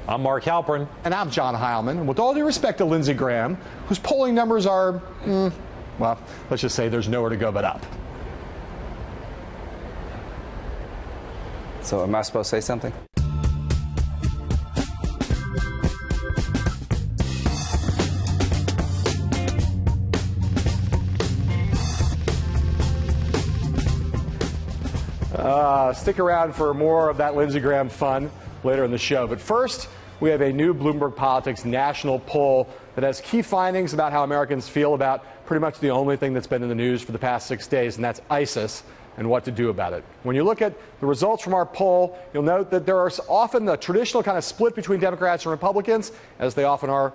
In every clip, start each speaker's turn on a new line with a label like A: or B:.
A: I'm Mark Halperin.
B: And I'm John Heilemann. With all due respect to Lindsey Graham, whose polling numbers are, well, let's just say there's nowhere to go but up.
C: So am I supposed to say something?
B: Stick around for more of that Lindsey Graham fun later in the show. But first, we have a new Bloomberg Politics national poll that has key findings about how Americans feel about pretty much the only thing that's been in the news for the past 6 days, and that's ISIS and what to do about it. When you look at the results from our poll, you'll note that there are often the traditional kind of split between Democrats and Republicans, as they often are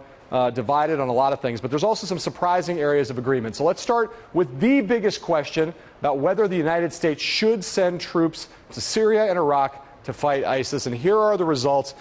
B: divided on a lot of things, but there's also some surprising areas of agreement. So let's start with the biggest question about whether the United States should send troops to Syria and Iraq to fight ISIS. And here are the results.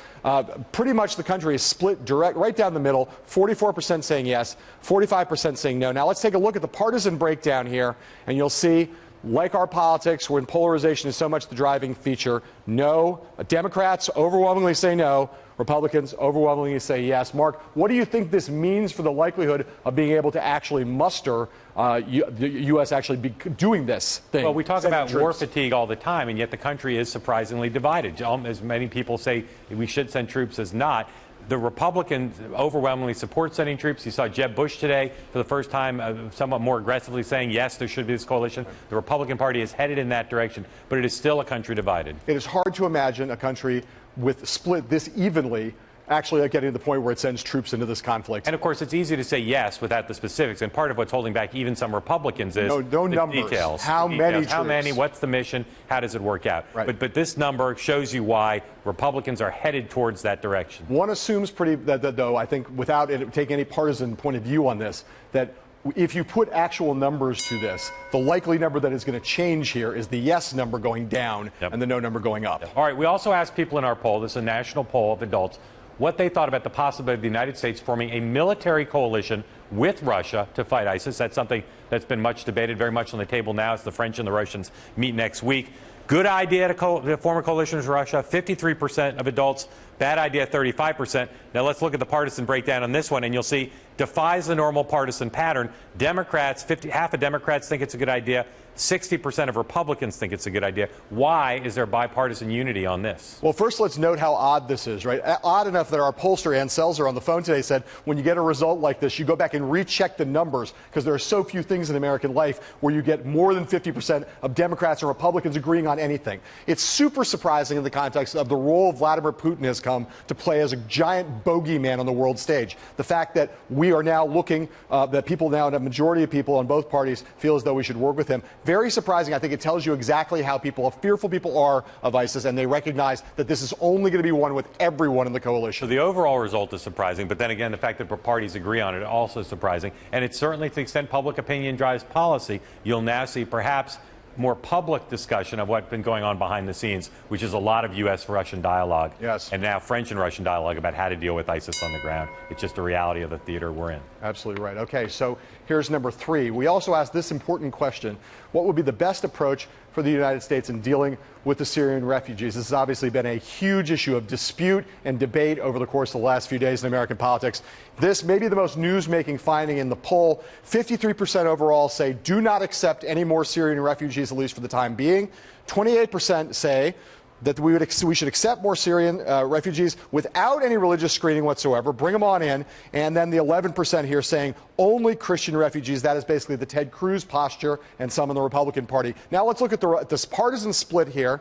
B: Pretty much the country is split right down the middle, 44% saying yes, 45% saying no. Now let's take a look at the partisan breakdown here, and you'll see, like our politics, when polarization is so much the driving feature, no. Democrats overwhelmingly say no. Republicans overwhelmingly say yes. Mark, what do you think this means for the likelihood of being able to actually muster the U.S. actually be doing this thing?
A: Well, we talk about war fatigue all the time, and yet the country is surprisingly divided. As many people say we should send troops as not. The Republicans overwhelmingly support sending troops. You saw Jeb Bush today for the first time somewhat more aggressively saying, yes, there should be this coalition. The Republican Party is headed in that direction, but it is still a country divided.
B: It is hard to imagine a country with split this evenly actually getting to the point where it sends troops into this conflict.
A: And, of course, it's easy to say yes without the specifics. And part of what's holding back even some Republicans is
B: no
A: the
B: numbers.
A: Details.
B: How many troops?
A: How many? What's the mission? How does it work out?
B: Right.
A: But this number shows you why Republicans are headed towards that direction.
B: One assumes though, I think, without taking any partisan point of view on this, that if you put actual numbers to this, the likely number that is going to change here is the yes number going down and the no number going up.
A: All right, we also asked people in our poll, this is a national poll of adults, what they thought about the possibility of the United States forming a military coalition with Russia to fight ISIS. That's something that's been much debated, very much on the table now as the French and the Russians meet next week. Good idea to form a coalition with Russia, 53% of adults. Bad idea, 35%. Now let's look at the partisan breakdown on this one, and you'll see defies the normal partisan pattern. Democrats, half of Democrats think it's a good idea. 60% of Republicans think it's a good idea. Why is there bipartisan unity on this?
B: Well, first, let's note how odd this is, right? Odd enough that our pollster, Ann Selzer, on the phone today said when you get a result like this, you go back and recheck the numbers because there are so few things in American life where you get more than 50% of Democrats and Republicans agreeing on anything. It's super surprising in the context of the role Vladimir Putin has come to play as a giant bogeyman on the world stage. The fact that we are now looking, that people now, a majority of people on both parties feel as though we should work with him. Very surprising. I think it tells you exactly how fearful people are of ISIS, and they recognize that this is only going to be won with everyone in the coalition.
A: So the overall result is surprising, but then again, the fact that parties agree on it is also surprising. And it's certainly, to the extent public opinion drives policy, you'll now see perhaps more public discussion of what's been going on behind the scenes, which is a lot of U.S.-Russian dialogue.
B: Yes.
A: And now French and Russian dialogue about how to deal with ISIS on the ground. It's just a reality of the theater we're in.
B: Absolutely right. Okay, so here's number 3. We also asked this important question: what would be the best approach for the United States in dealing with the Syrian refugees? This has obviously been a huge issue of dispute and debate over the course of the last few days in American politics. This may be the most news-making finding in the poll. 53% overall say do not accept any more Syrian refugees, at least for the time being. 28% say that we should accept more Syrian refugees without any religious screening whatsoever, bring them on in, and then the 11% here saying only Christian refugees. That is basically the Ted Cruz posture and some in the Republican Party. Now let's look at this partisan split here.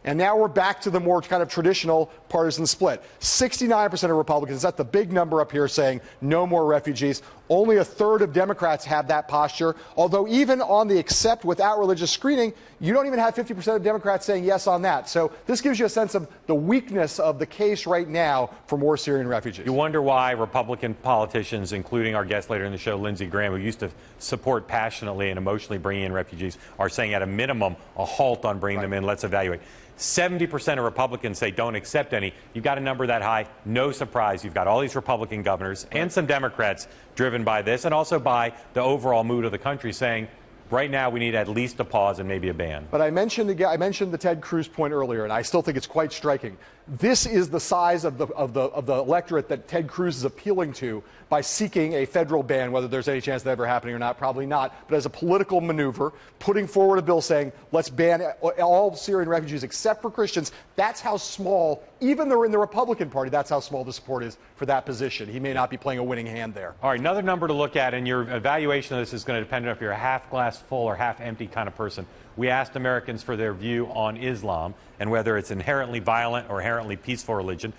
B: And now we're back to the more kind of traditional partisan split. 69% of Republicans, that's the big number up here, saying no more refugees. Only a third of Democrats have that posture, although even on the accept without religious screening, you don't even have 50% of Democrats saying yes on that. So this gives you a sense of the weakness of the case right now for more Syrian refugees.
A: You wonder why Republican politicians, including our guest later in the show, Lindsey Graham, who used to support passionately and emotionally bringing in refugees, are saying at a minimum a halt on bringing them in. Let's evaluate. 70% of Republicans say don't accept any. You've got a number that high. No surprise. You've got all these Republican governors and some Democrats driven by this, and also by the overall mood of the country saying, right now we need at least a pause and maybe a ban.
B: But I mentioned the Ted Cruz point earlier, and I still think it's quite striking. this is the size of the electorate that Ted Cruz is appealing to by seeking a federal ban, whether there's any chance of that ever happening or not, probably not, but as a political maneuver, putting forward a bill saying, let's ban all Syrian refugees except for Christians. That's how small, even though in the Republican Party, that's how small the support is for that position. He may not be playing a winning hand there.
A: All right, another number to look at, and your evaluation of this is going to depend on if you're a half glass full or half empty kind of person. We asked Americans for their view on Islam and whether it's inherently violent or inherently peaceful religion.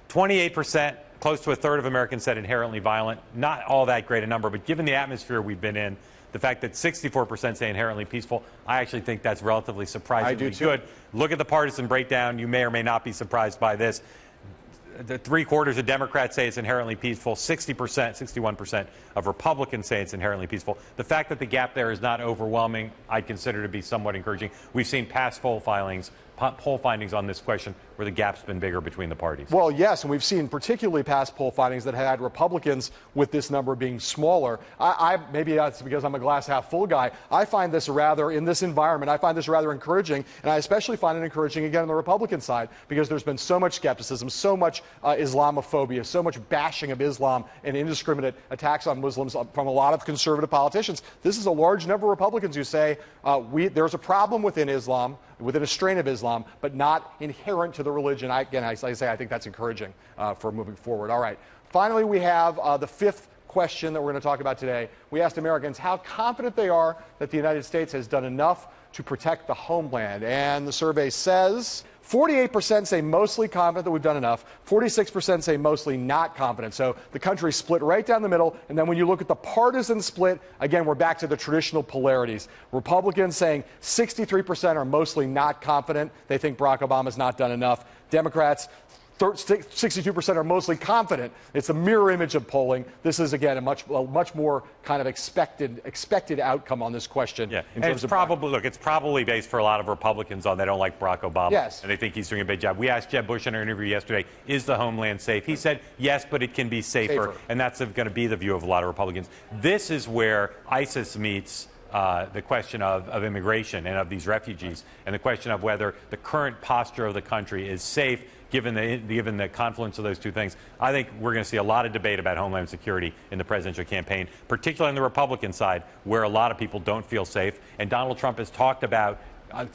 A: 28%, close to a third of Americans said inherently violent. Not all that great a number, but given the atmosphere we've been in, the fact that 64% say inherently peaceful, I actually think that's relatively surprisingly good. Look at the partisan breakdown. You may or may not be surprised by this. The 3/4 of Democrats say it's inherently peaceful. 60%, 61% of Republicans say it's inherently peaceful. The fact that the gap there is not overwhelming, I'd consider to be somewhat encouraging. We've seen past poll findings on this question where the gap's been bigger between the parties.
B: Well, yes, and we've seen particularly past poll findings that had Republicans with this number being smaller. Maybe that's because I'm a glass half full guy. I find this rather, in this environment, I find this rather encouraging, and I especially find it encouraging again on the Republican side because there's been so much skepticism, so much Islamophobia, so much bashing of Islam and indiscriminate attacks on Muslims from a lot of conservative politicians. This is a large number of Republicans who say there's a problem within Islam, within a strain of Islam, but not inherent to the religion. I think that's encouraging for moving forward. All right. Finally, we have the fifth question that we're going to talk about today. We asked Americans how confident they are that the United States has done enough to protect the homeland. And the survey says 48% say mostly confident that we've done enough. 46% say mostly not confident. So the country split right down the middle. And then when you look at the partisan split, again, we're back to the traditional polarities. Republicans saying 63% are mostly not confident. They think Barack Obama's not done enough. Democrats, 62% are mostly confident. It's a mirror image of polling. This is, again, a much more kind of expected outcome on this question.
A: Yeah, and it's probably based for a lot of Republicans on they don't like Barack Obama.
B: Yes.
A: And they think he's doing a big job. We asked Jeb Bush in our interview yesterday, is the homeland safe? He said, yes, but it can be safer. And that's going to be the view of a lot of Republicans. This is where ISIS meets the question of immigration and of these refugees, and the question of whether the current posture of the country is safe given the confluence of those two things. I think we're going to see a lot of debate about homeland security in the presidential campaign, particularly on the Republican side, where a lot of people don't feel safe. And Donald Trump has talked about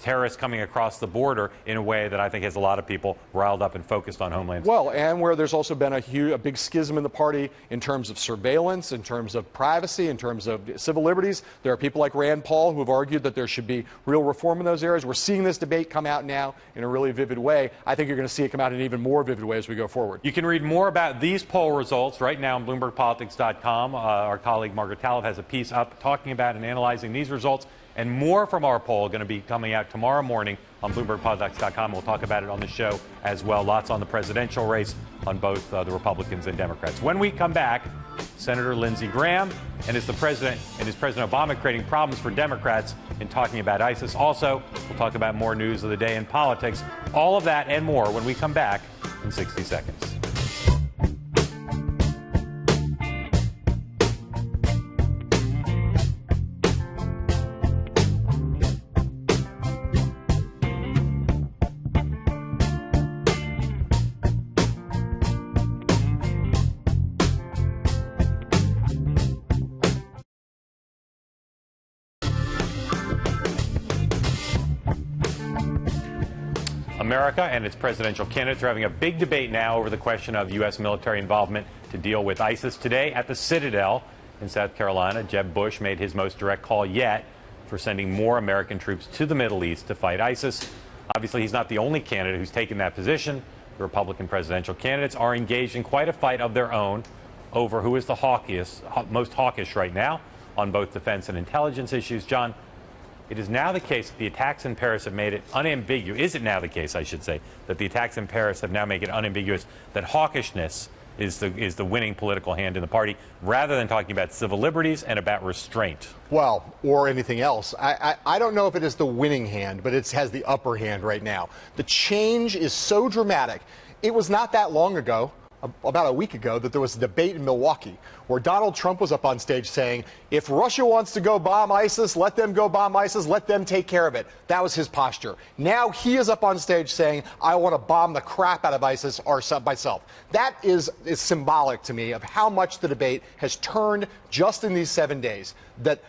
A: terrorists coming across the border in a way that I think has a lot of people riled up and focused on homeland security.
B: Well, and where there's also been a big schism in the party in terms of surveillance, in terms of privacy, in terms of civil liberties. There are people like Rand Paul who have argued that there should be real reform in those areas. We're seeing this debate come out now in a really vivid way. I think you're going to see it come out in an even more vivid way as we go forward.
A: You can read more about these poll results right now on BloombergPolitics.com. Our colleague Margaret Taleb has a piece up talking about and analyzing these results. And more from our poll going to be coming out tomorrow morning on BloombergPolitics.com. We'll talk about it on the show as well. Lots on the presidential race on both the Republicans and Democrats. When we come back, Senator Lindsey Graham and is President Obama creating problems for Democrats in talking about ISIS. Also, we'll talk about more news of the day in politics. All of that and more when we come back in 60 seconds. America and its presidential candidates are having a big debate now over the question of U.S. military involvement to deal with ISIS. Today at the Citadel in South Carolina, Jeb Bush made his most direct call yet for sending more American troops to the Middle East to fight ISIS. Obviously, he's not the only candidate who's taken that position. The Republican presidential candidates are engaged in quite a fight of their own over who is the most hawkish right now on both defense and intelligence issues. John, it is now the case that the attacks in Paris have made it unambiguous. Is it now the case, I should say, that the attacks in Paris have now made it unambiguous that hawkishness is the winning political hand in the party, rather than talking about civil liberties and about restraint?
C: Well, or anything else. I don't know if it is the winning hand, but it has the upper hand right now. The change is so dramatic. It was not that long ago about a week ago that there was a debate in Milwaukee where Donald Trump was up on stage saying, if Russia wants to go bomb ISIS, let them go bomb ISIS, let them take care of it. That was his posture. Now he is up on stage saying, I want to bomb the crap out of ISIS myself. That is symbolic to me of how much the debate has turned just in these 7 days. That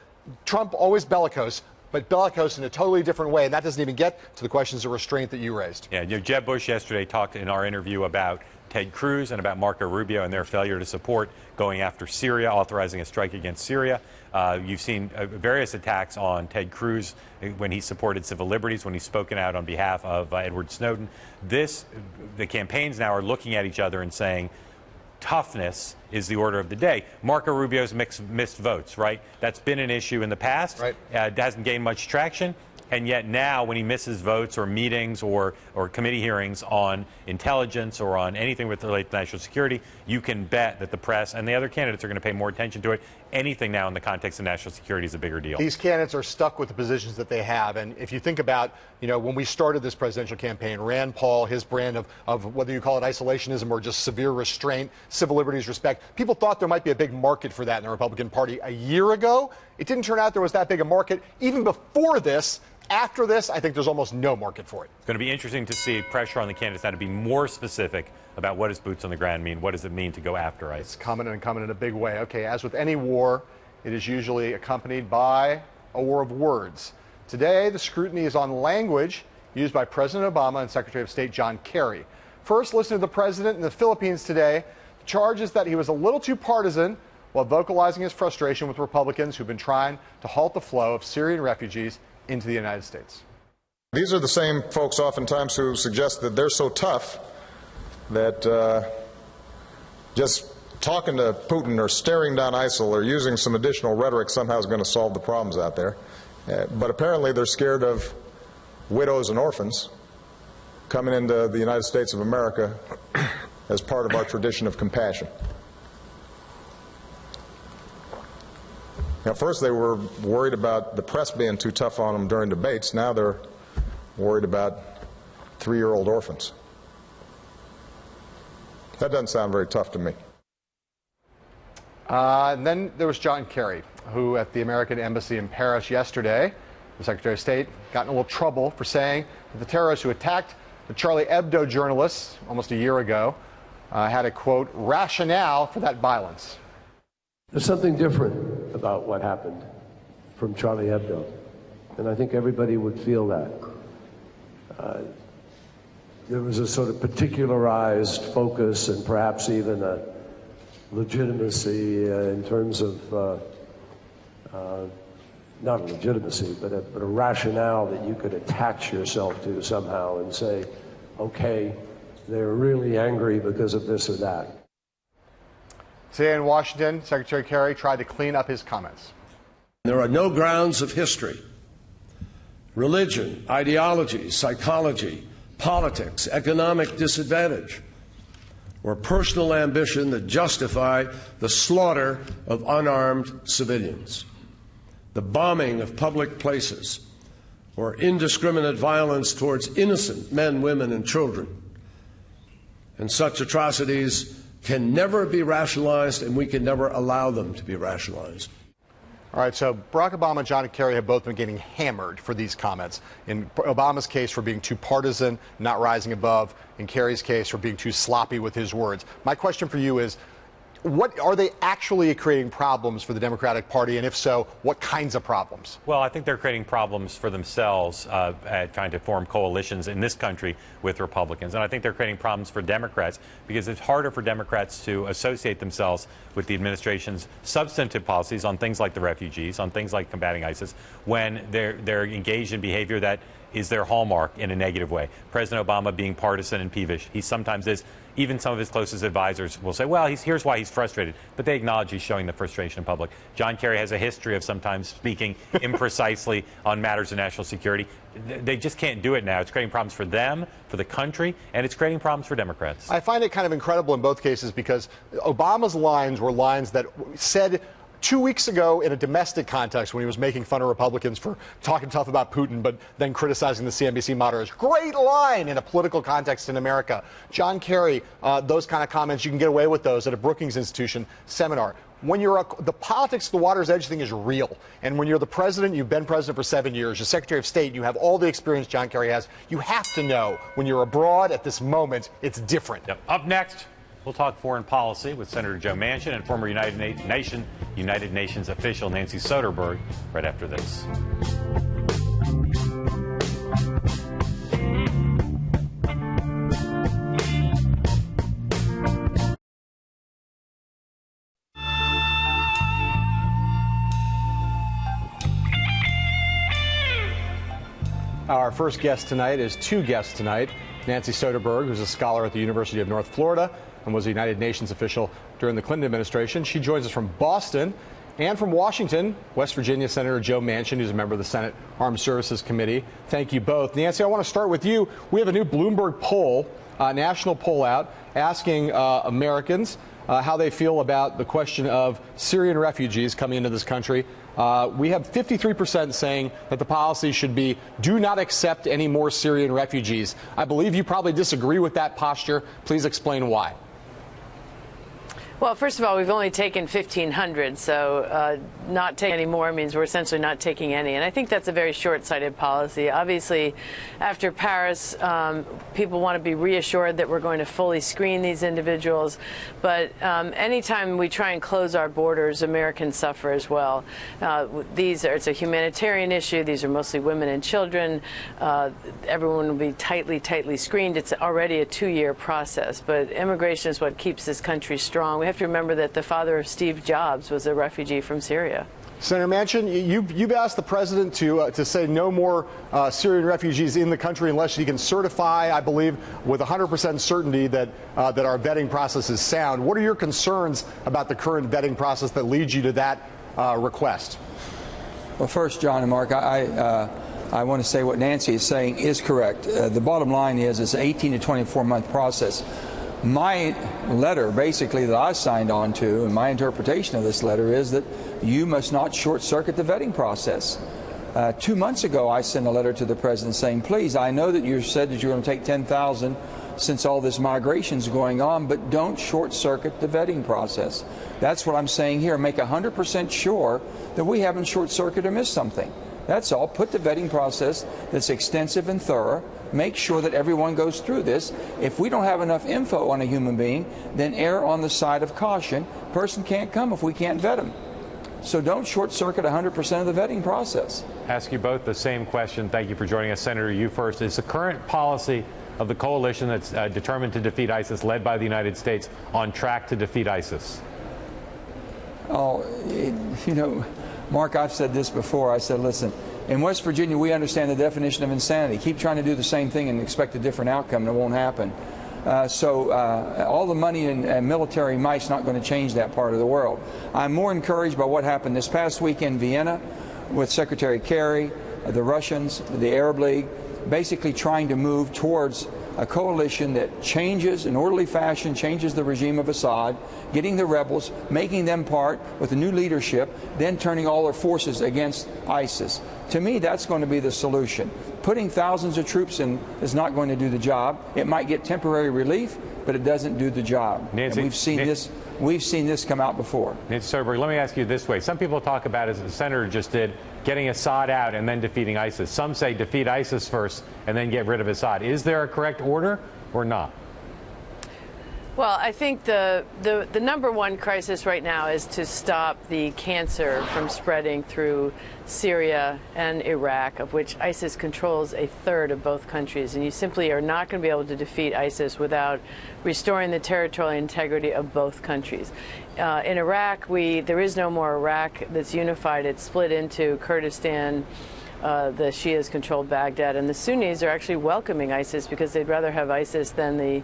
C: Trump always bellicose, but bellicose in a totally different way, and that doesn't even get to the questions of restraint that you raised.
A: Yeah, Jeb Bush yesterday talked in our interview about Ted Cruz and about Marco Rubio and their failure to support going after Syria, authorizing a strike against Syria. You've seen various attacks on Ted Cruz when he supported civil liberties, when he's spoken out on behalf of Edward Snowden. The campaigns now are looking at each other and saying, toughness is the order of the day. Marco Rubio's missed votes, right? That's been an issue in the past.
C: Right.
A: It hasn't gained much traction. And yet now when he misses votes or meetings or committee hearings on intelligence or on anything with related to national security, you can bet that the press and the other candidates are going to pay more attention to it. Anything now in the context of national security is a bigger deal.
C: These candidates are stuck with the positions that they have. And if you think about, when we started this presidential campaign, Rand Paul, his brand of whether you call it isolationism or just severe restraint, civil liberties respect, people thought there might be a big market for that in the Republican Party a year ago. It didn't turn out there was that big a market. Even before this, after this, I think there's almost no market for it.
A: It's going to be interesting to see pressure on the candidates now to be more specific about what does boots on the ground mean, what does it mean to go after ISIS.
C: It's coming in a big way. Okay, as with any war, it is usually accompanied by a war of words. Today, the scrutiny is on language used by President Obama and Secretary of State John Kerry. First, listen to the president in the Philippines today. The charge is that he was a little too partisan while vocalizing his frustration with Republicans who've been trying to halt the flow of Syrian refugees into the United States.
D: These are the same folks oftentimes who suggest that they're so tough that just talking to Putin or staring down ISIL or using some additional rhetoric somehow is going to solve the problems out there. But apparently they're scared of widows and orphans coming into the United States of America as part of our tradition of compassion. Now, first they were worried about the press being too tough on them during debates. Now they're worried about 3-year-old orphans. That doesn't sound very tough to me.
B: And then there was John Kerry, who at the American Embassy in Paris yesterday, the Secretary of State, got in a little trouble for saying that the terrorists who attacked the Charlie Hebdo journalists almost a year ago had a, quote, rationale for that violence.
E: There's something different about what happened from Charlie Hebdo, and I think everybody would feel that. There was a sort of particularized focus and perhaps even a legitimacy in terms of, not a legitimacy, but a rationale that you could attach yourself to somehow and say, okay, they're really angry because of this or that.
B: Today in Washington, Secretary Kerry tried to clean up his comments.
E: There are no grounds of history, religion, ideology, psychology, politics, economic disadvantage, or personal ambition that justify the slaughter of unarmed civilians, the bombing of public places, or indiscriminate violence towards innocent men, women, and children. And such atrocities can never be rationalized, and we can never allow them to be rationalized.
C: All right, so Barack Obama and John Kerry have both been getting hammered for these comments. In Obama's case for being too partisan, not rising above. In Kerry's case for being too sloppy with his words. My question for you is, what are they actually creating problems for the Democratic Party? And if so, what kinds of problems?
A: Well, I think they're creating problems for themselves at trying to form coalitions in this country with Republicans. And I think they're creating problems for Democrats because it's harder for Democrats to associate themselves with the administration's substantive policies on things like the refugees, on things like combating ISIS, when they're engaged in behavior that is their hallmark in a negative way. President Obama being partisan and peevish. He sometimes is. Even some of his closest advisors will say, well, here's why he's frustrated. But they acknowledge he's showing the frustration in public. John Kerry has a history of sometimes speaking imprecisely on matters of national security. They just can't do it now. It's creating problems for them, for the country, and it's creating problems for Democrats.
C: I find it kind of incredible in both cases because Obama's lines were lines that said 2 weeks ago, in a domestic context, when he was making fun of Republicans for talking tough about Putin, but then criticizing the CNBC moderators, great line in a political context in America. John Kerry, those kind of comments, you can get away with those at a Brookings Institution seminar. When you're the politics of the water's edge thing is real. And when you're the president, you've been president for 7 years, you're Secretary of State, you have all the experience John Kerry has. You have to know when you're abroad at this moment, it's different.
A: Yep. Up next, we'll talk foreign policy with Senator Joe Manchin and former United Nations official Nancy Soderberg right after this.
B: Our first guest tonight is two guests tonight. Nancy Soderberg, who's a scholar at the University of North Florida and was a United Nations official during the Clinton administration. She joins us from Boston. And from Washington, West Virginia, Senator Joe Manchin, who's a member of the Senate Armed Services Committee. Thank you both. Nancy, I want to start with you. We have a new Bloomberg poll, national poll out, asking Americans how they feel about the question of Syrian refugees coming into this country. We have 53% saying that the policy should be do not accept any more Syrian refugees. I believe you probably disagree with that posture. Please explain why.
F: Well, first of all, we've only taken 1,500, so not taking any more means we're essentially not taking any. And I think that's a very short-sighted policy. Obviously, after Paris, people want to be reassured that we're going to fully screen these individuals. But anytime we try and close our borders, Americans suffer as well. It's a humanitarian issue. These are mostly women and children. Everyone will be tightly screened. It's already a 2-year process. But immigration is what keeps this country strong. We have to remember that the father of Steve Jobs was a refugee from Syria.
B: Senator Manchin, you've asked the president to say no more Syrian refugees in the country unless he can certify, I believe, with 100% certainty that our vetting process is sound. What are your concerns about the current vetting process that leads you to that request?
G: Well, first, John and Mark, I want to say what Nancy is saying is correct. The bottom line is it's an 18 to 24-month process. My letter, basically, that I signed on to, and my interpretation of this letter is that you must not short-circuit the vetting process. 2 months ago, I sent a letter to the president saying, please, I know that you said that you're going to take 10,000 since all this migration is going on, but don't short-circuit the vetting process. That's what I'm saying here. Make 100% sure that we haven't short-circuited or missed something. That's all. Put the vetting process that's extensive and thorough. Make sure that everyone goes through this. If we don't have enough info on a human being, then err on the side of caution. Person can't come if we can't vet them. So don't short-circuit 100% of the vetting process.
A: Ask you both the same question. Thank you for joining us. Senator, you first. Is the current policy of the coalition that's determined to defeat ISIS, led by the United States, on track to defeat ISIS?
G: Oh, you know, Mark, I've said this before. I said, listen, in West Virginia, we understand the definition of insanity. Keep trying to do the same thing and expect a different outcome, and it won't happen. All the money and military might's not going to change that part of the world. I'm more encouraged by what happened this past week in Vienna with Secretary Kerry, the Russians, the Arab League, basically trying to move towards a coalition that changes, in orderly fashion, changes the regime of Assad, getting the rebels, making them part with the new leadership, then turning all their forces against ISIS. To me, that's going to be the solution. Putting thousands of troops in is not going to do the job. It might get temporary relief, but it doesn't do the job.
A: Nancy,
G: and we've seen this come out before.
A: Nancy Soderberg, let me ask you this way. Some people talk about, as the senator just did, getting Assad out and then defeating ISIS. Some say defeat ISIS first and then get rid of Assad. Is there a correct order or not?
F: Well, I think the number one crisis right now is to stop the cancer from spreading through Syria and Iraq, of which ISIS controls a third of both countries. And you simply are not going to be able to defeat ISIS without restoring the territorial integrity of both countries. In Iraq, there is no more Iraq that's unified. It's split into Kurdistan. The Shias control Baghdad, and the Sunnis are actually welcoming ISIS because they'd rather have ISIS than the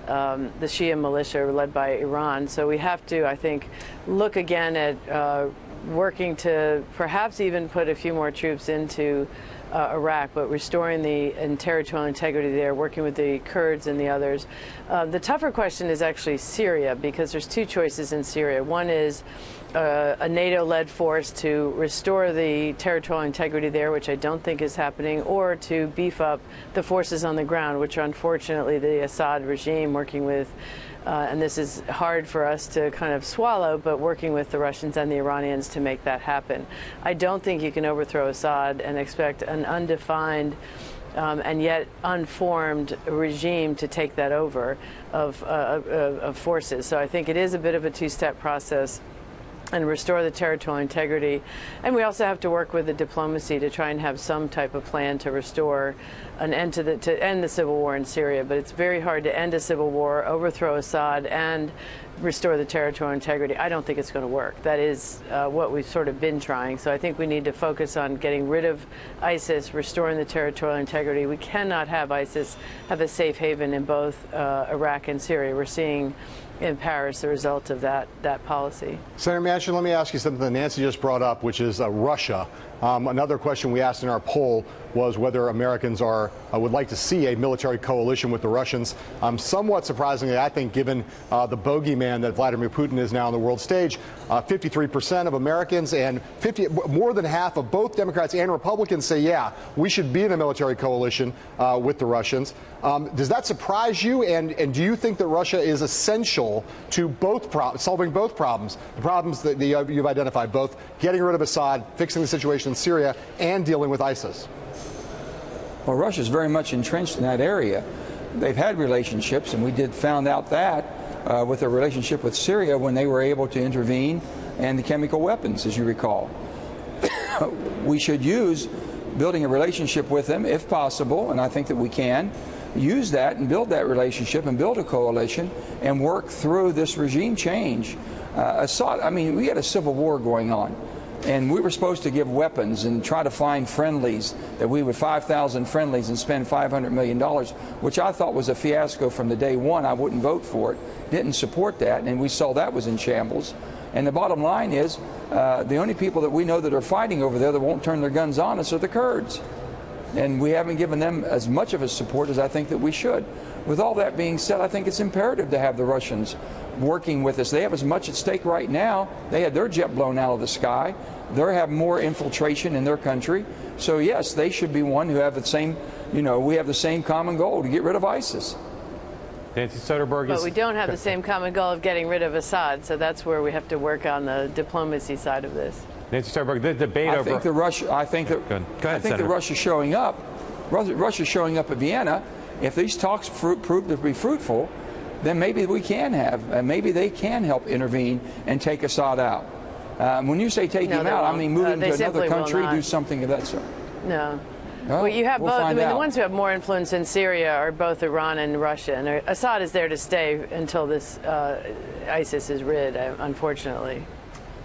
F: Shia militia led by Iran. So we have to, I think, look again at working to perhaps even put a few more troops into Iraq, but restoring the territorial integrity there, working with the Kurds and the others. The tougher question is actually Syria, because there's two choices in Syria. One is a NATO-led force to restore the territorial integrity there, which I don't think is happening, or to beef up the forces on the ground, which are unfortunately the Assad regime working with, and this is hard for us to kind of swallow, but working with the Russians and the Iranians to make that happen. I don't think you can overthrow Assad and expect an undefined and yet unformed regime to take that over of forces. So I think it is a bit of a two-step process, and restore the territorial integrity. And we also have to work with the diplomacy to try and have some type of plan to restore an end to end the civil war in Syria. But it's very hard to end a civil war, overthrow Assad, and restore the territorial integrity. I don't think it's going to work. That is what we've sort of been trying. So I think we need to focus on getting rid of ISIS, restoring the territorial integrity. We cannot have ISIS have a safe haven in both Iraq and Syria. We're seeing in Paris the result of that policy.
C: Senator Manchin, let me ask you something that Nancy just brought up, which is Russia. Another question we asked in our poll was whether Americans would like to see a military coalition with the Russians. Somewhat surprisingly, I think, given the bogeyman that Vladimir Putin is now on the world stage, 53% of Americans and more than half of both Democrats and Republicans say, yeah, we should be in a military coalition with the Russians. Does that surprise you? And do you think that Russia is essential to solving both problems, the problems that you've identified, both getting rid of Assad, fixing the situation in Syria, and dealing with ISIS?
G: Well, Russia's very much entrenched in that area. They've had relationships, and we found out that with their relationship with Syria when they were able to intervene and the chemical weapons, as you recall. We should use building a relationship with them if possible, and I think that we can use that and build that relationship and build a coalition and work through this regime change. Assad, I mean, we had a civil war going on, and we were supposed to give weapons and try to find friendlies, that we would 5,000 friendlies and spend $500 million, which I thought was a fiasco from the day one. I wouldn't vote for it, didn't support that, and we saw that was in shambles. And the bottom line is, the only people that we know that are fighting over there that won't turn their guns on us are the Kurds. And we haven't given them as much of a support as I think that we should. With all that being said, I think it's imperative to have the Russians working with us. They have as much at stake right now. They had their jet blown out of the sky. They have more infiltration in their country. So yes, they should be one who have the same, we have the same common goal, to get rid of ISIS.
A: Nancy Soderberg
F: But we don't have the same common goal of getting rid of Assad, so that's where we have to work on the diplomacy side of this.
A: Nancy Soderberg, the debate over...
G: I think that Russia showing up at Vienna, if these talks prove to be fruitful, then maybe we can maybe they can help intervene and take Assad out. When you say take him out, I mean move him to another country, do something of that sort.
F: No. Well, you have both. I mean, the ones who have more influence in Syria are both Iran and Russia, and Assad is there to stay until this ISIS is rid, unfortunately.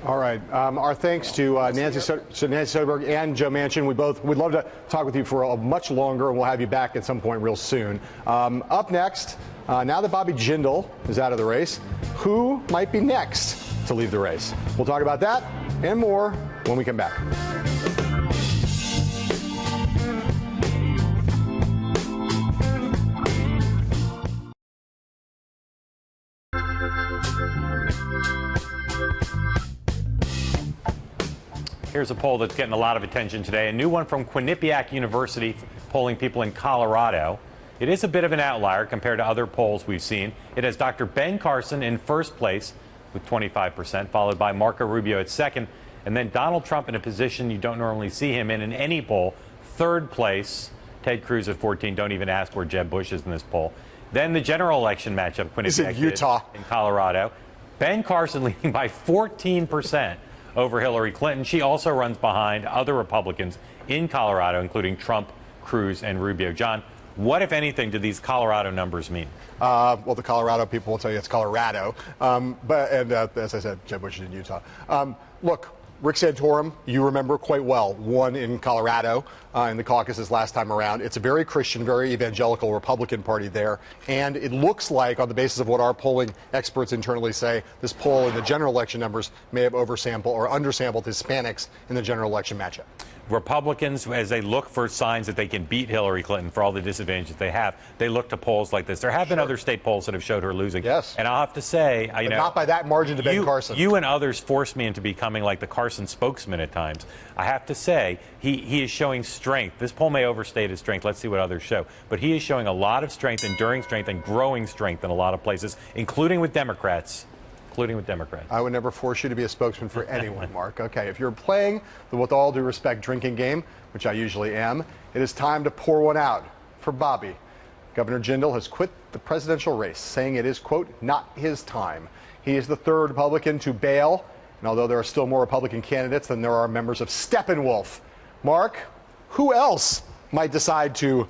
C: All right. Our thanks to Nancy Soderberg and Joe Manchin. We'd love to talk with you for much longer, and we'll have you back at some point real soon. Up next, now that Bobby Jindal is out of the race, who might be next to leave the race? We'll talk about that and more when we come back.
A: Here's a poll that's getting a lot of attention today. A new one from Quinnipiac University polling people in Colorado. It is a bit of an outlier compared to other polls we've seen. It has Dr. Ben Carson in first place with 25%, followed by Marco Rubio at second, and then Donald Trump in a position you don't normally see him in any poll, third place. Ted Cruz at 14. Don't even ask where Jeb Bush is in this poll. Then the general election matchup, Quinnipiac
C: Utah
A: in Colorado. Ben Carson leading by 14% over Hillary Clinton. She also runs behind other Republicans in Colorado, including Trump, Cruz, and Rubio. John, what, if anything, do these Colorado numbers mean?
C: Well, the Colorado people will tell you it's Colorado. But as I said, Jeb Bush is in Utah. Look, Rick Santorum, you remember quite well, won in Colorado in the caucuses last time around. It's a very Christian, very evangelical Republican party there. And it looks like, on the basis of what our polling experts internally say, this poll in the general election numbers may have oversampled or undersampled Hispanics in the general election matchup.
A: Republicans, as they look for signs that they can beat Hillary Clinton for all the disadvantages they have, they look to polls like this. There have been other state polls that have showed her losing.
C: Yes.
A: And I'll have to say,
C: but not by that margin to Ben Carson.
A: You and others forced me into becoming like the Carson spokesman at times. I have to say, he is showing strength. This poll may overstate his strength. Let's see what others show. But he is showing a lot of strength, enduring strength, and growing strength in a lot of places, including with Democrats. I would never force you to be a spokesman for anyone, Mark. Okay, if you're playing the with all due respect drinking game, which I usually am, it is time to pour one out for Bobby. Governor Jindal has quit the presidential race, saying it is, quote, not his time. He is the third Republican to bail, and although there are still more Republican candidates than there are members of Steppenwolf, Mark, who else might decide to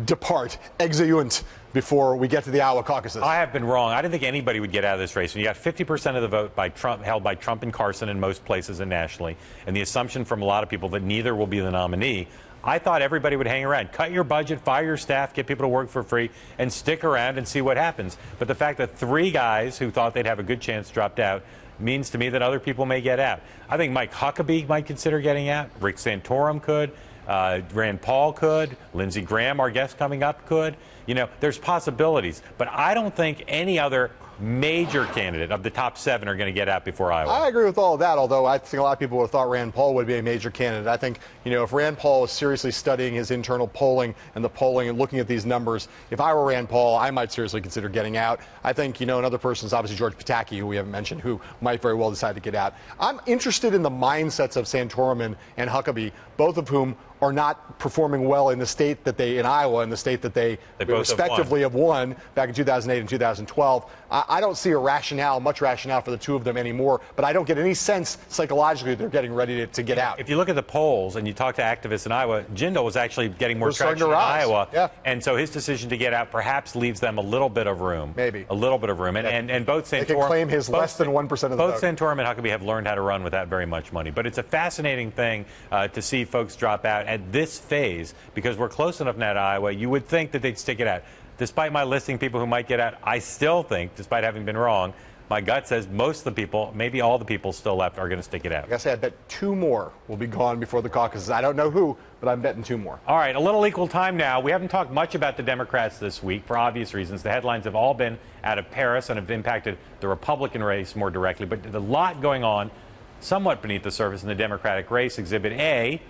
A: depart, exeunt, before we get to the Iowa caucuses? I have been wrong. I didn't think anybody would get out of this race. And you got 50% of the vote by Trump, held by Trump and Carson in most places and nationally, and the assumption from a lot of people that neither will be the nominee. I thought everybody would hang around. Cut your budget, fire your staff, get people to work for free, and stick around and see what happens. But the fact that 3 guys who thought they'd have a good chance dropped out means to me that other people may get out. I think Mike Huckabee might consider getting out. Rick Santorum could. Rand Paul could. Lindsey Graham, our guest coming up, could. You know, there's possibilities. But I don't think any other major candidate of the top 7 are going to get out before Iowa.
C: I agree with all of that, although I think a lot of people would have thought Rand Paul would be a major candidate. I think, you know, if Rand Paul was seriously studying his internal polling and looking at these numbers, if I were Rand Paul, I might seriously consider getting out. I think, you know, another person is obviously George Pataki, who we haven't mentioned, who might very well decide to get out. I'm interested in the mindsets of Santorum and Huckabee, both of whom are not performing well in the state that in Iowa, in the state that they respectively have won back in 2008 and 2012. I don't see much rationale for the two of them anymore, but I don't get any sense psychologically they're getting ready to get out.
A: If you look at the polls and you talk to activists in Iowa, Jindal was actually getting more traction in Iowa.
C: Yeah.
A: And so his decision to get out perhaps leaves them a little bit of room.
C: Maybe.
A: A little bit of room. And both Santorum...
C: They can claim his less than 1% of the vote.
A: Both Santorum and Huckabee have learned how to run without very much money. But it's a fascinating thing to see folks drop out at this phase, because we're close enough now to Iowa. You would think that they'd stick it out. Despite my listing people who might get out, I still think, despite having been wrong, my gut says most of the people, maybe all the people still left, are going to stick it out.
C: Like I said, I bet 2 more will be gone before the caucuses. I don't know who, but I'm betting 2 more.
A: All right, a little equal time now. We haven't talked much about the Democrats this week for obvious reasons. The headlines have all been out of Paris and have impacted the Republican race more directly. But there's a lot going on somewhat beneath the surface in the Democratic race. Exhibit A,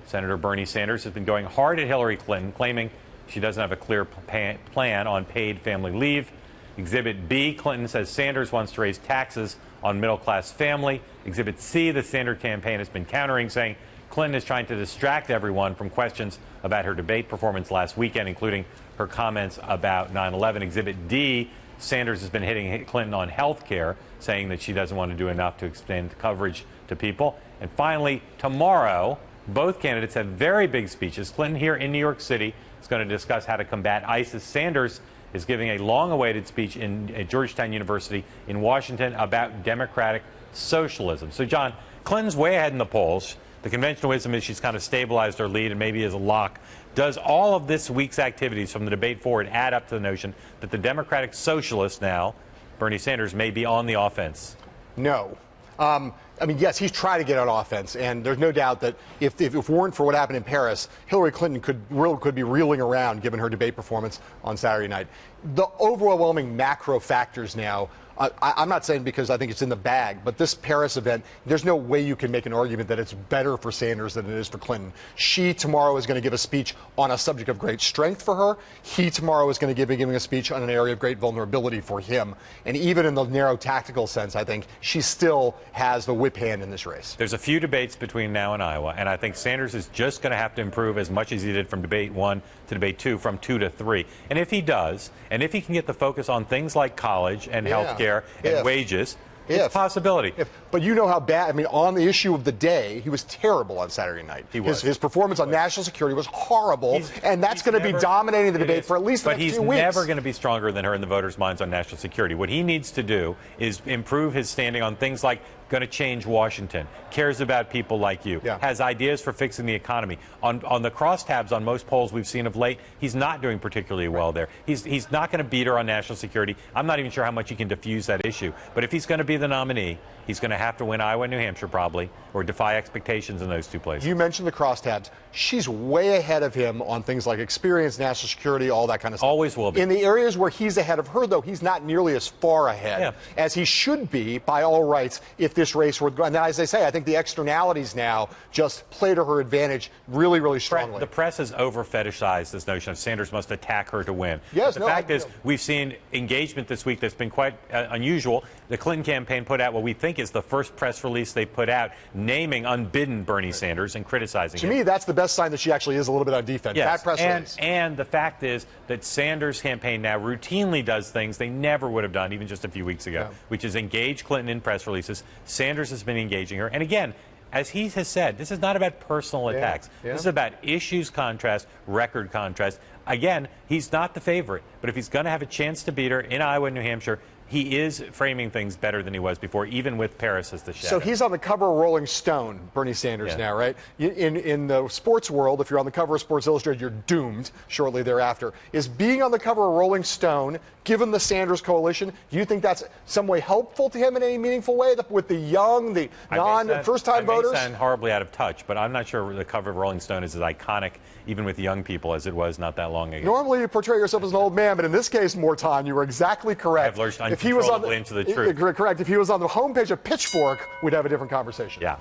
A: Senator Bernie Sanders has been going hard at Hillary Clinton, claiming she doesn't have a clear plan on paid family leave. Exhibit B, Clinton says Sanders wants to raise taxes on middle-class family. Exhibit C, the Sanders campaign has been countering, saying Clinton is trying to distract everyone from questions about her debate performance last weekend, including her comments about 9/11. Exhibit D, Sanders has been hitting Clinton on health care, saying that she doesn't want to do enough to extend coverage to people. And finally, tomorrow, both candidates have very big speeches. Clinton here in New York City is going to discuss how to combat ISIS. Sanders is giving a long-awaited speech at Georgetown University in Washington about democratic socialism. So, John, Clinton's way ahead in the polls. The conventional wisdom is she's kind of stabilized her lead and maybe is a lock. Does all of this week's activities from the debate forward add up to the notion that the democratic socialist now, Bernie Sanders, may be on the offense?
C: No. I mean, yes, he's trying to get on offense, and there's no doubt that if it weren't for what happened in Paris, Hillary Clinton could be reeling around given her debate performance on Saturday night. The overwhelming macro factors now, I'm not saying because I think it's in the bag, but this Paris event, there's no way you can make an argument that it's better for Sanders than it is for Clinton. She tomorrow is going to give a speech on a subject of great strength for her. He tomorrow is going to be giving a speech on an area of great vulnerability for him. And even in the narrow tactical sense, I think she still has the whip hand in this race.
A: There's a few debates between now and Iowa, and I think Sanders is just going to have to improve as much as he did from debate 1 to debate 2, from 2 to 3. And if he does, and if he can get the focus on things like college and health care and wages, it's a possibility.
C: But you know how bad, I mean, on the issue of the day, he was terrible on Saturday night.
A: He was.
C: His performance on national security was horrible, and that's going to be dominating the debate for at least the next 2 weeks.
A: But he's never going to be stronger than her in the voters' minds on national security. What he needs to do is improve his standing on things like going to change Washington, cares about people like you, has ideas for fixing the economy. On the crosstabs on most polls we've seen of late, he's not doing particularly well there. He's not going to beat her on national security. I'm not even sure how much he can diffuse that issue. But if he's going to be the nominee, he's going to have to win Iowa and New Hampshire probably, or defy expectations in those two places.
C: You mentioned the crosstabs. She's way ahead of him on things like experience, national security, all that kind of stuff.
A: Always will be.
C: In the areas where he's ahead of her, though, he's not nearly as far ahead as he should be by all rights if this race were going. And as I say, I think the externalities now just play to her advantage really, really strongly.
A: The press has over-fetishized this notion of Sanders must attack her to win.
C: Yes,
A: but the fact is, we've seen engagement this week that's been quite unusual. The Clinton campaign put out what we think is the first press release they put out naming unbidden Bernie Sanders and criticizing him.
C: To me, that's the best sign that she actually is a little bit on defense.
A: Yes.
C: That press release.
A: And the fact is that Sanders' campaign now routinely does things they never would have done even just a few weeks ago, which is engage Clinton in press releases. Sanders has been engaging her. And again, as he has said, this is not about personal attacks. This is about issues contrast, record contrast. Again, he's not the favorite, but if he's going to have a chance to beat her in Iowa and New Hampshire, he is framing things better than he was before, even with Paris as the shadow.
C: So he's on the cover of Rolling Stone, Bernie Sanders now, right? In the sports world, if you're on the cover of Sports Illustrated, you're doomed shortly thereafter. Is being on the cover of Rolling Stone, given the Sanders coalition, do you think that's some way helpful to him in any meaningful way with the young, the non-first-time voters?
A: I may sound horribly out of touch, but I'm not sure the cover of Rolling Stone is as iconic, even with young people, as it was not that long ago.
C: Normally you portray yourself as an old man, but in this case, Morton, you were exactly correct.
A: I've lurched uncontrollably into the truth.
C: Correct. If he was on the homepage of Pitchfork, we'd have a different conversation.
A: Yeah,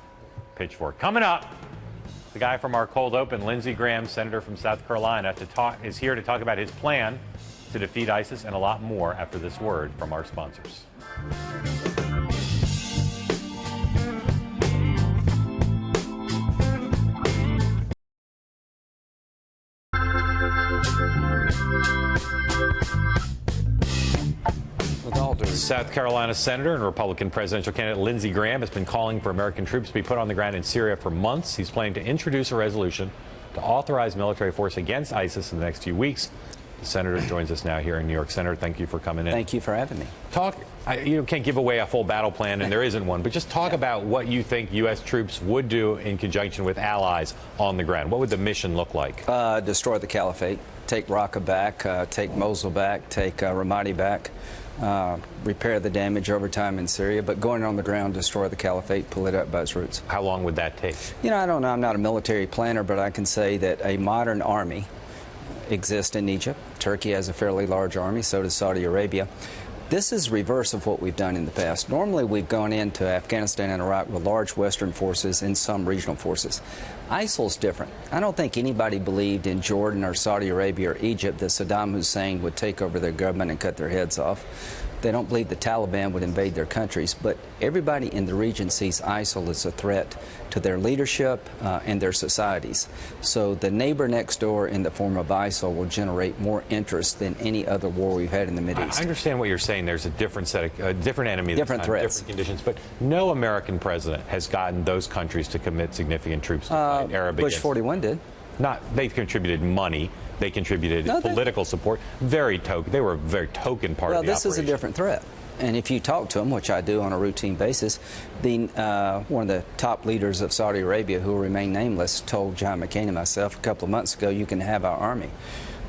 A: Pitchfork. Coming up, the guy from our cold open, Lindsey Graham, senator from South Carolina, is here to talk about his plan to defeat ISIS and a lot more after this word from our sponsors. South Carolina Senator and Republican presidential candidate Lindsey Graham has been calling for American troops to be put on the ground in Syria for months. He's planning to introduce a resolution to authorize military force against ISIS in the next few weeks. The senator joins us now here in New York. Senator, thank you for coming in.
H: Thank you for having me.
A: You can't give away a full battle plan, and there isn't one, but just talk about what you think U.S. troops would do in conjunction with allies on the ground. What would the mission look like?
H: Destroy the caliphate, take Raqqa back, take Mosul back, take Ramadi back. Repair the damage over time in Syria, but going on the ground, destroy the caliphate, pull it up by its roots.
A: How long would that take?
H: You know, I don't know. I'm not a military planner, but I can say that a modern army exists in Egypt. Turkey has a fairly large army, so does Saudi Arabia. This is reverse of what we've done in the past. Normally, we've gone into Afghanistan and Iraq with large Western forces and some regional forces. ISIL's different. I don't think anybody believed in Jordan or Saudi Arabia or Egypt that Saddam Hussein would take over their government and cut their heads off. They don't believe the Taliban would invade their countries, but everybody in the region sees ISIL as a threat to their leadership and their societies. So the neighbor next door in the form of ISIL will generate more interest than any other war we've had in the Middle East.
A: I understand what you're saying. There's a different set of different enemy,
H: different threats,
A: different conditions, but no American president has gotten those countries to commit significant troops to fight Arab
H: Bush
A: against.
H: 41 did.
A: They contributed money. They contributed political support. They were a very token part of the operation.
H: Well, this is a different threat. And if you talk to them, which I do on a routine basis, one of the top leaders of Saudi Arabia, who will remain nameless, told John McCain and myself a couple of months ago, you can have our army.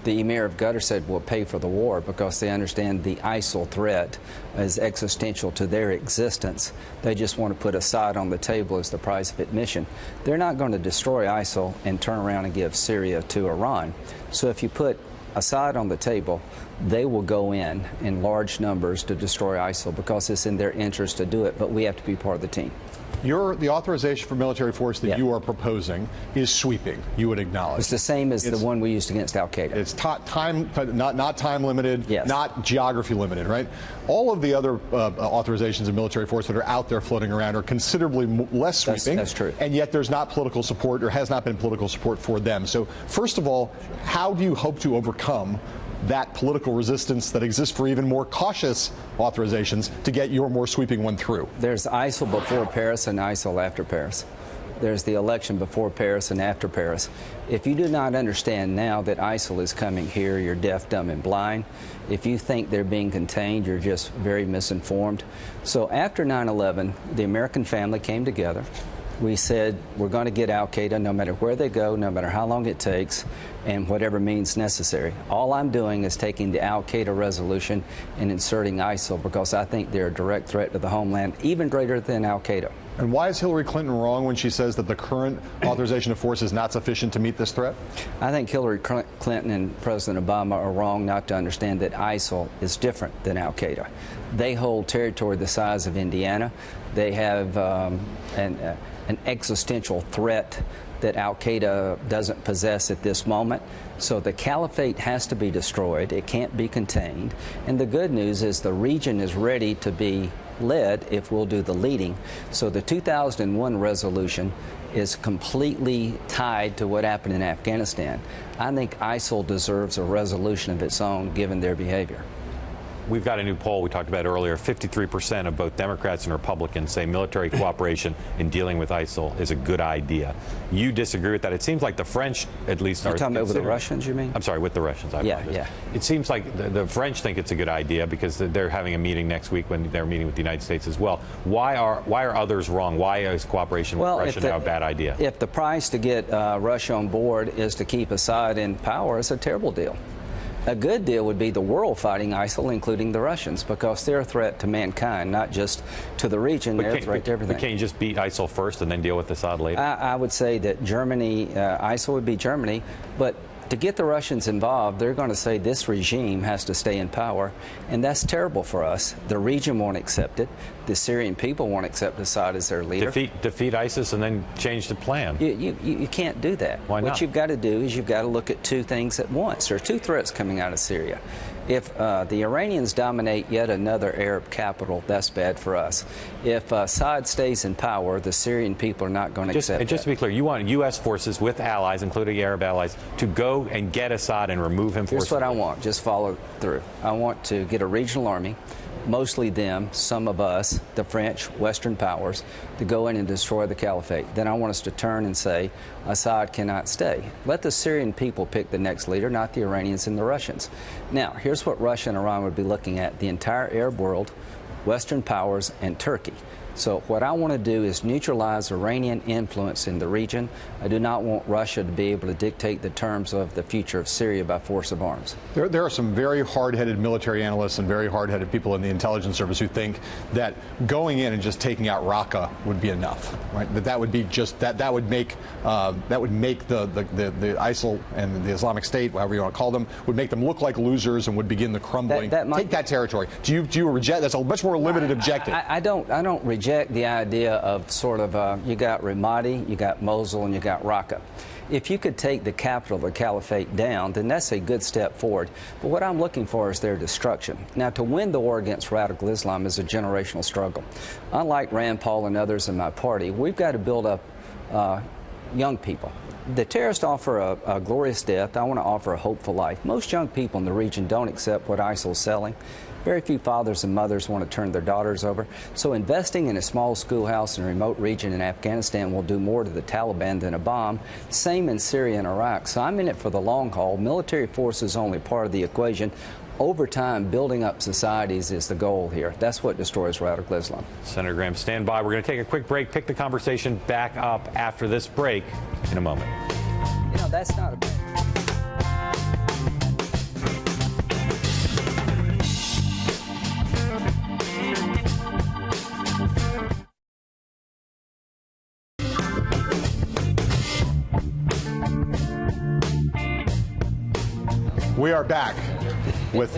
H: The Emir of Qatar said we'll pay for the war because they understand the ISIL threat is existential to their existence. They just want to put Assad on the table as the price of admission. They're not going to destroy ISIL and turn around and give Syria to Iran. So if you put Assad on the table, they will go in large numbers to destroy ISIL because it's in their interest to do it, but we have to be part of the team.
C: The authorization for military force that you are proposing is sweeping, you would acknowledge.
H: It's the same as the one we used against Al-Qaeda.
C: It's not time limited, not geography limited, right? All of the other authorizations of military force that are out there floating around are considerably less sweeping.
H: That's true.
C: And yet there's not political support, or has not been political support for them. So first of all, how do you hope to overcome that political resistance that exists for even more cautious authorizations to get your more sweeping one through?
H: There's ISIL before Paris and ISIL after Paris. there's the election before Paris and after Paris. If you do not understand now that ISIL is coming here, you're deaf, dumb, and blind. If you think they're being contained, you're just very misinformed. So after 9/11, the American family came together. We said we're going to get al-Qaeda no matter where they go, no matter how long it takes, and whatever means necessary. All I'm doing is taking the al-Qaeda resolution and inserting ISIL because I think they're a direct threat to the homeland, even greater than al-Qaeda.
C: And why is Hillary Clinton wrong when she says that the current authorization of force is not sufficient to meet this threat?
H: I think Hillary Clinton and President Obama are wrong not to understand that ISIL is different than al-Qaeda. They hold territory the size of Indiana. They have an existential threat that al-Qaeda doesn't possess at this moment. So the caliphate has to be destroyed. It can't be contained. And the good news is the region is ready to be led if we'll do the leading. So the 2001 resolution is completely tied to what happened in Afghanistan. I think ISIL deserves a resolution of its own given their behavior.
A: We've got a new poll we talked about earlier. 53% of both Democrats and Republicans say military cooperation in dealing with ISIL is a good idea. You disagree with that. It seems like the French, at least,
H: You're talking about with the Russians, you mean?
A: I'm sorry, with the Russians.
H: Yeah.
A: It seems like the French think it's a good idea because they're having a meeting next week when they're meeting with the United States as well. Why are others wrong? Why is cooperation with Russia now a bad idea?
H: If the price to get Russia on board is to keep Assad in power, it's a terrible deal. A good deal would be the world fighting ISIL, including the Russians, because they're a threat to mankind, not just to the region. They're a threat to everything.
A: But can't you just beat ISIL first and then deal with Assad later?
H: I would say that Germany, ISIL would be Germany, but to get the Russians involved, they're going to say this regime has to stay in power, and that's terrible for us. The region won't accept it. The Syrian people won't accept Assad as their leader.
A: Defeat ISIS and then change the plan.
H: You can't do that.
A: Why not?
H: What you've got to do is you've got to look at two things at once. There are two threats coming out of Syria. If the Iranians dominate yet another Arab capital, that's bad for us. If Assad stays in power, the Syrian people are not going to accept that.
A: Just to be clear, you want U.S. forces with allies, including Arab allies, to go and get Assad and remove him.
H: Here's what I want. Just follow through. I want to get a regional army, mostly them, some of us, the French, Western powers, to go in and destroy the caliphate. Then I want us to turn and say, Assad cannot stay. Let the Syrian people pick the next leader, not the Iranians and the Russians. Now, here's what Russia and Iran would be looking at: the entire Arab world, Western powers, and Turkey. So what I want to do is neutralize Iranian influence in the region. I do not want Russia to be able to dictate the terms of the future of Syria by force of arms.
C: There are some very hard-headed military analysts and very hard-headed people in the intelligence service who think that going in and just taking out Raqqa would be enough, right? That would be just that would make the ISIL and the Islamic State, however you want to call them, would make them look like losers and would begin the crumbling. Take that territory. Do you reject? That's a much more limited objective.
H: I don't reject the idea of sort of you got Ramadi, you got Mosul, and you got Raqqa. If you could take the capital of the caliphate down, then that's a good step forward. But what I'm looking for is their destruction. Now, to win the war against radical Islam is a generational struggle. Unlike Rand Paul and others in my party, we've got to build up young people. The terrorists offer a glorious death. I want to offer a hopeful life. Most young people in the region don't accept what ISIL is selling. Very few fathers and mothers want to turn their daughters over. So investing in a small schoolhouse in a remote region in Afghanistan will do more to the Taliban than a bomb. Same in Syria and Iraq. So I'm in it for the long haul. Military force is only part of the equation. Over time, building up societies is the goal here. That's what destroys radical Islam.
A: Senator Graham, stand by. We're going to take a quick break, pick the conversation back up after this break in a moment.
H: You know, that's not a bad...
C: We are back with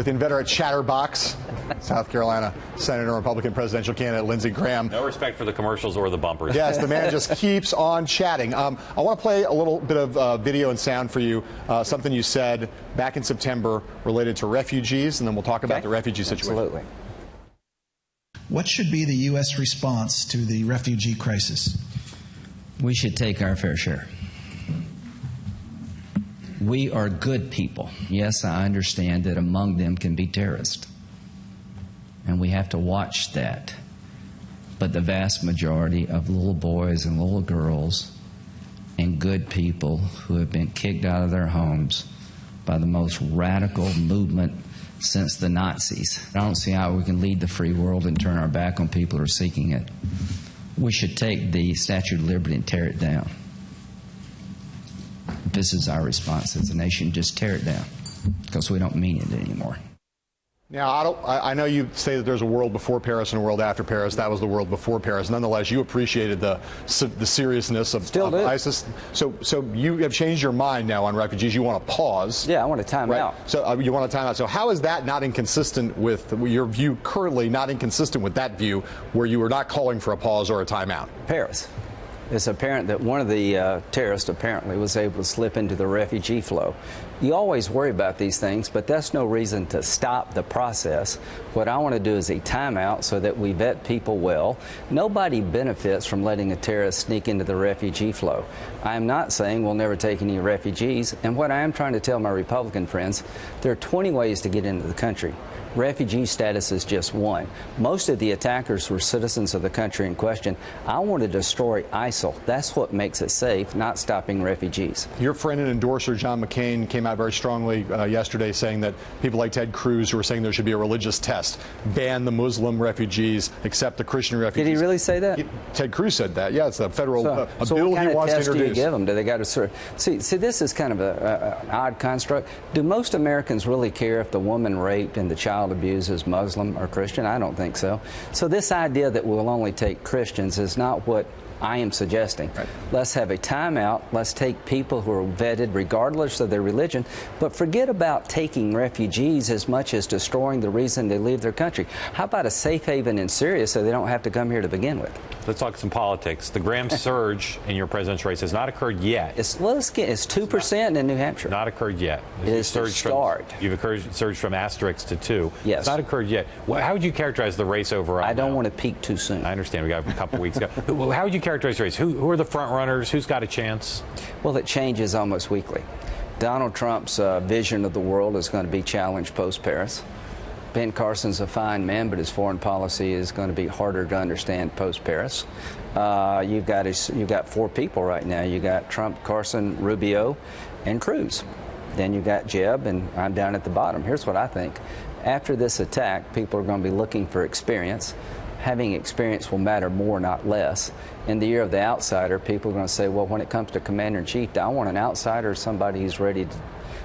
C: inveterate chatterbox, South Carolina Senator and Republican presidential candidate Lindsey Graham.
A: No respect for the commercials or the bumpers.
C: Yes, the man just keeps on chatting. I want to play a little bit of video and sound for you, something you said back in September related to refugees, and then we'll talk about the refugee situation.
H: Absolutely.
I: What should be the U.S. response to the refugee crisis?
J: We should take our fair share. We are good people. Yes, I understand that among them can be terrorists. And we have to watch that. but the vast majority of little boys and little girls and good people who have been kicked out of their homes by the most radical movement since the Nazis. I don't see how we can lead the free world and turn our back on people who are seeking it. We should take the Statue of Liberty and tear it down. This is our response as a nation. Just tear it down, because we don't mean it anymore.
C: Now, I know you say that there's a world before Paris and a world after Paris. That was the world before Paris. Nonetheless, you appreciated the seriousness of ISIS. So you have changed your mind now on refugees. You want to pause.
H: Yeah, I want a timeout.
C: So you want a timeout. So how is that not inconsistent with your view currently, not inconsistent with that view where you were not calling for a pause or a timeout?
H: Paris. It's apparent that one of the terrorists apparently was able to slip into the refugee flow. You always worry about these things, but that's no reason to stop the process. What I want to do is a timeout so that we vet people well. Nobody benefits from letting a terrorist sneak into the refugee flow. I am not saying we'll never take any refugees, and what I am trying to tell my Republican friends, there are 20 ways to get into the country. Refugee status is just one. Most of the attackers were citizens of the country in question. I want to destroy ISIL. That's what makes it safe, not stopping refugees.
C: Your friend and endorser, John McCain, came out very strongly yesterday saying that people like Ted Cruz, who are saying there should be a religious test, ban the Muslim refugees, accept the Christian refugees.
H: Did he really say that?
C: Ted Cruz said that. Yeah, it's a federal
H: bill
C: he wants to introduce.
H: What kind of test do you give them? Do they got to serve? See, this is kind of an odd construct. Do most Americans really care if the woman raped and the child abused is Muslim or Christian? I don't think so. So this idea that we'll only take Christians is not what I am suggesting. Right. Let's have a timeout. Let's take people who are vetted regardless of their religion, but forget about taking refugees as much as destroying the reason they leave their country. How about a safe haven in Syria so they don't have to come here to begin with?
A: Let's talk some politics. The Graham surge in your presidential race has not occurred yet.
H: It's 2% in New Hampshire.
A: Not occurred yet.
H: It is the start.
A: You've surged from asterisk to 2.
H: Yes.
A: It's not occurred yet. How would you characterize the race overall?
H: I don't want to peak too soon.
A: I understand. We got a couple weeks ago. How would you characterize the race? Who are the front runners? Who's got a chance?
H: Well, it changes almost weekly. Donald Trump's vision of the world is going to be challenged post-Paris. Ben Carson's a fine man, but his foreign policy is going to be harder to understand post-Paris. You've got 4 people right now. You got Trump, Carson, Rubio, and Cruz. Then you got Jeb, and I'm down at the bottom. Here's what I think. After this attack, people are going to be looking for experience. Having experience will matter more, not less. In the year of the outsider, people are going to say, well, when it comes to commander-in-chief, do I want an outsider, somebody who's ready to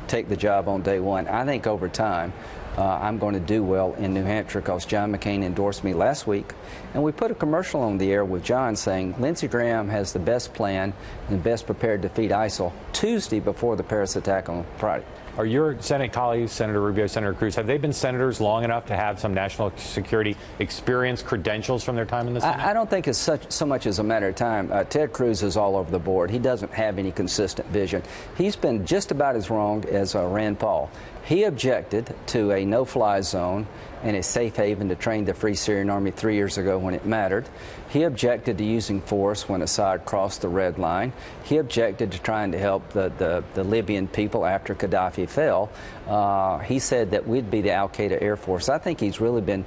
H: take the job on day one? I think over time, I'm going to do well in New Hampshire because John McCain endorsed me last week. And we put a commercial on the air with John saying Lindsey Graham has the best plan and best prepared to defeat ISIL Tuesday before the Paris attack on Friday.
A: Are your Senate colleagues, Senator Rubio, Senator Cruz, have they been senators long enough to have some national security experience, credentials from their time in the Senate?
H: I don't think it's so much as a matter of time. Ted Cruz is all over the board. He doesn't have any consistent vision. He's been just about as wrong as Rand Paul. He objected to a no-fly zone and a safe haven to train the Free Syrian Army 3 years ago when it mattered. He objected to using force when Assad crossed the red line. He objected to trying to help the Libyan people after Gaddafi fell. He said that we'd be the al-Qaeda Air Force. I think he's really been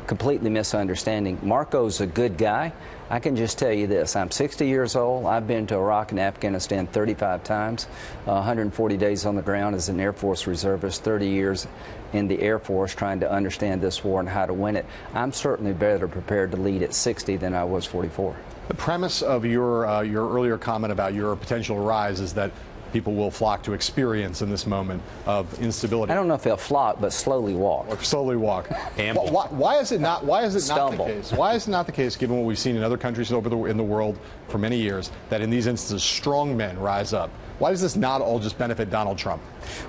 H: completely misunderstanding. Marco's a good guy. I can just tell you this. I'm 60 years old. I've been to Iraq and Afghanistan 35 times, 140 days on the ground as an Air Force reservist, 30 years in the Air Force trying to understand this war and how to win it. I'm certainly better prepared to lead at 60 than I was 44.
C: The premise of your earlier comment about your potential rise is that people will flock to experience in this moment of instability.
H: I don't know if they'll flock, but slowly walk.
C: Or slowly walk. Why is it not? Why is it not the case? Why is it not the case, given what we've seen in other countries in the world for many years, that in these instances strong men rise up? Why does this not all just benefit Donald Trump?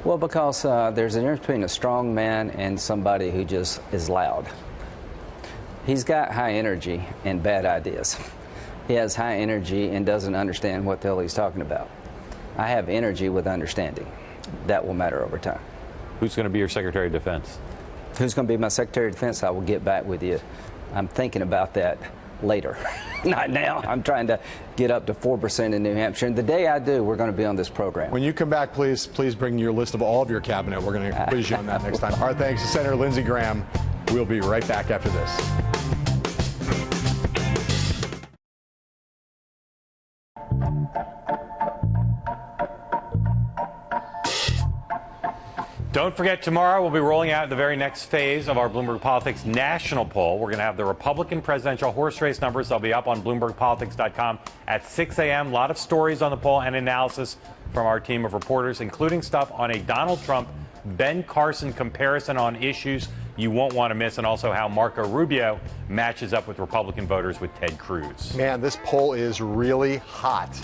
H: Well, because there's a difference between a strong man and somebody who just is loud. He's got high energy and bad ideas. He has high energy and doesn't understand what the hell he's talking about. I have energy with understanding. That will matter over time.
A: Who's going to be your Secretary of Defense?
H: Who's going to be my Secretary of Defense? I will get back with you. I'm thinking about that later. Not now. I'm trying to get up to 4% in New Hampshire. And the day I do, we're going to be on this program.
C: When you come back, please bring your list of all of your cabinet. We're going to quiz you on that next time. Our thanks to Senator Lindsey Graham. We'll be right back after this.
A: Don't forget, tomorrow we'll be rolling out the very next phase of our Bloomberg Politics national poll. We're going to have the Republican presidential horse race numbers. They'll be up on BloombergPolitics.com at 6 a.m. A lot of stories on the poll and analysis from our team of reporters, including stuff on a Donald Trump-Ben Carson comparison on issues you won't want to miss, and also how Marco Rubio matches up with Republican voters with Ted Cruz.
C: Man, this poll is really hot.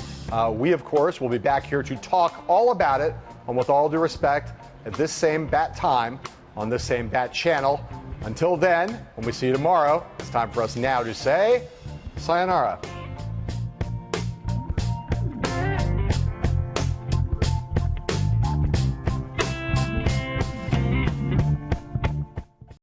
C: We, of course, will be back here to talk all about it, and with all due respect, at this same bat time on this same bat channel. Until then, when we see you tomorrow, it's time for us now to say sayonara.